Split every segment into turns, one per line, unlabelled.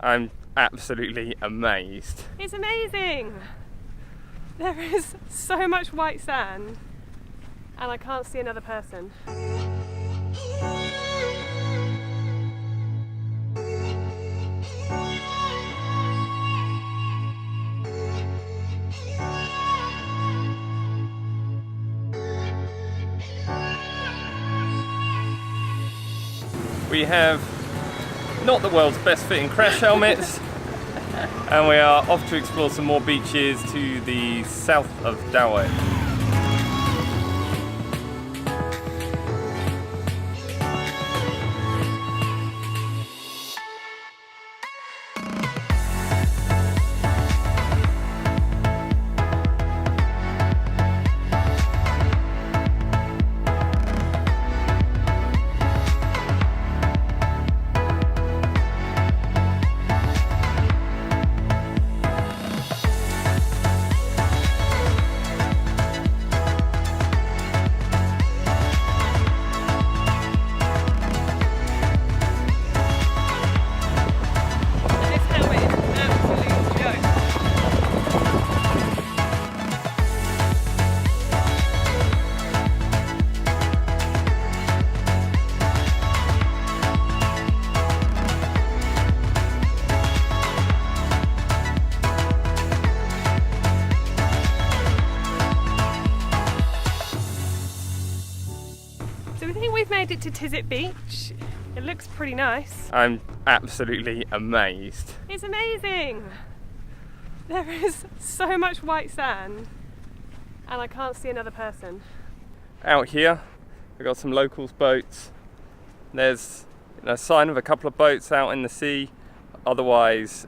I'm absolutely amazed.
It's amazing! There is so much white sand and I can't see another person.
We have not the world's best fitting Crest helmets, and we are off to explore some more beaches to the south of Dawei.
So we think we've made it to Tizit beach. It looks pretty nice.
I'm absolutely amazed.
It's amazing! There is so much white sand and I can't see another person.
Out here, we've got some locals' boats. There's a sign of a couple of boats out in the sea. Otherwise,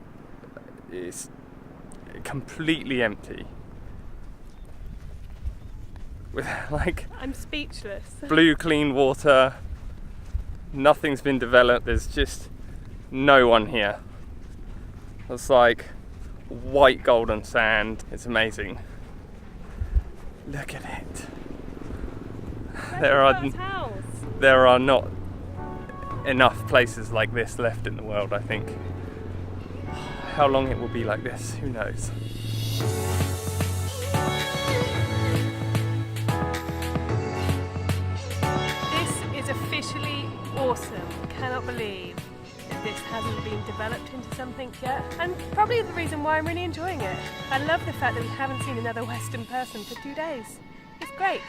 it's completely empty. With like
I'm speechless.
blue clean water, nothing's been developed, there's just no one here. It's like white golden sand, it's amazing. Look at it. There are not enough places like this left in the world, I think. How long it will be like this, who knows.
Officially awesome. Cannot believe that this hasn't been developed into something yet, and probably the reason why I'm really enjoying it. I love the fact that we haven't seen another Western person for 2 days. It's great.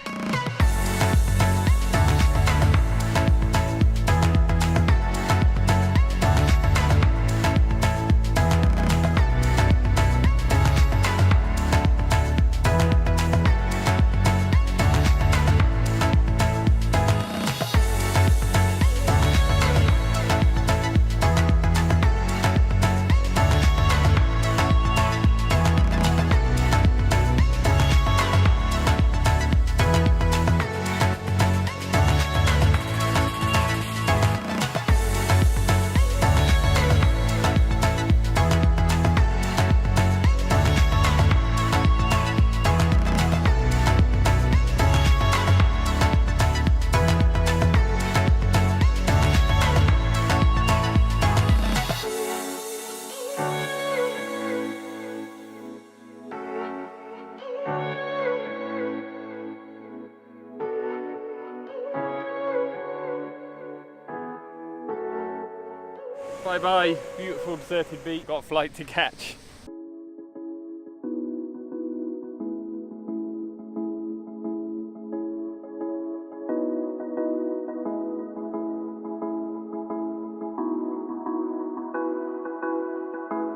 Bye bye, beautiful deserted beach, got a flight to catch.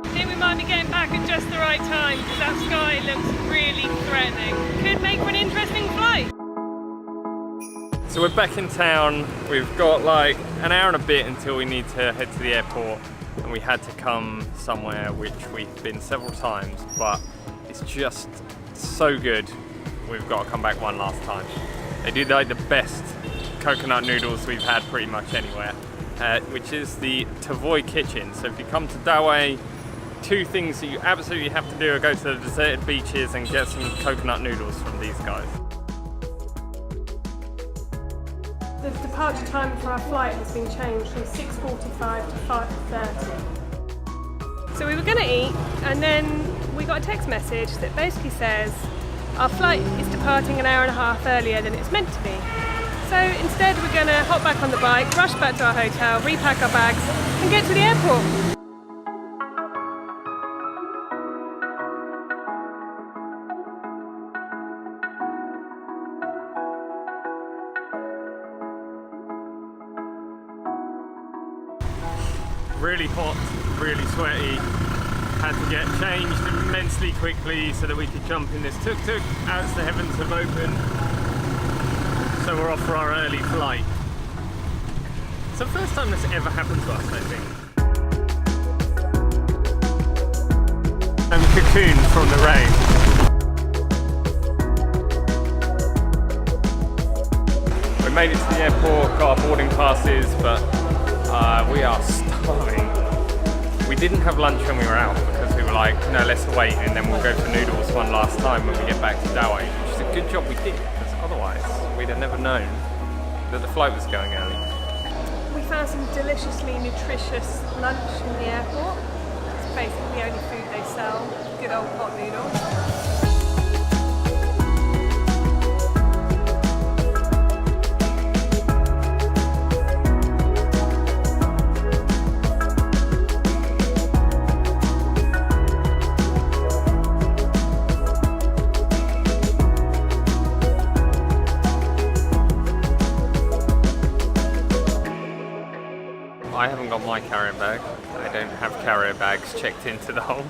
I think we might be getting back at just the right time because that sky looks really threatening. Could make for an interesting flight.
So we're back in town, we've got like an hour and a bit until we need to head to the airport, and we had to come somewhere which we've been several times, but it's just so good, we've got to come back one last time. They do like the best coconut noodles we've had pretty much anywhere, which is the Tavoy Kitchen. So if you come to Dawei, 2 things that you absolutely have to do are go to the deserted beaches and get some coconut noodles from these guys.
The departure time for our flight has been changed from 6:45 to 5:30. So we were going to eat, and then we got a text message that basically says our flight is departing an hour and a half earlier than it's meant to be. So instead we're going to hop back on the bike, rush back to our hotel, repack our bags and get to the airport.
Really hot, really sweaty. Had to get changed immensely quickly so that we could jump in this tuk-tuk as the heavens have opened. So we're off for our early flight. It's the first time this ever happened to us, I think. I'm cocooned from the rain. We made it to the airport, got our boarding passes, but we are starving. We didn't have lunch when we were out because we were like, no, let's wait and then we'll go for noodles one last time when we get back to Dawei, which is a good job we did, because otherwise we'd have never known that the flight was going early.
We found some deliciously nutritious lunch in the airport. It's basically the only food they sell, good old pot noodles.
I haven't got my carrier bag. I don't have carrier bags checked into the hold.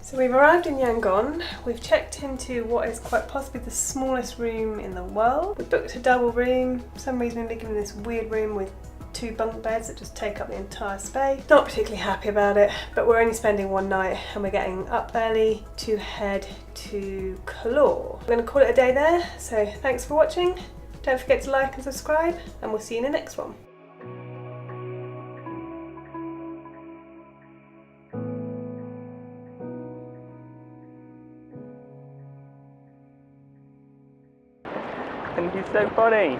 So we've arrived in Yangon. We've checked into what is quite possibly the smallest room in the world. We booked a double room. For some reason we've been given this weird room with 2 bunk beds that just take up the entire space. Not particularly happy about it, but we're only spending one night and we're getting up early to head to Kalor. We're going to call it a day there, so thanks for watching. Don't forget to like and subscribe, and we'll see you in the next one.
And he's so funny.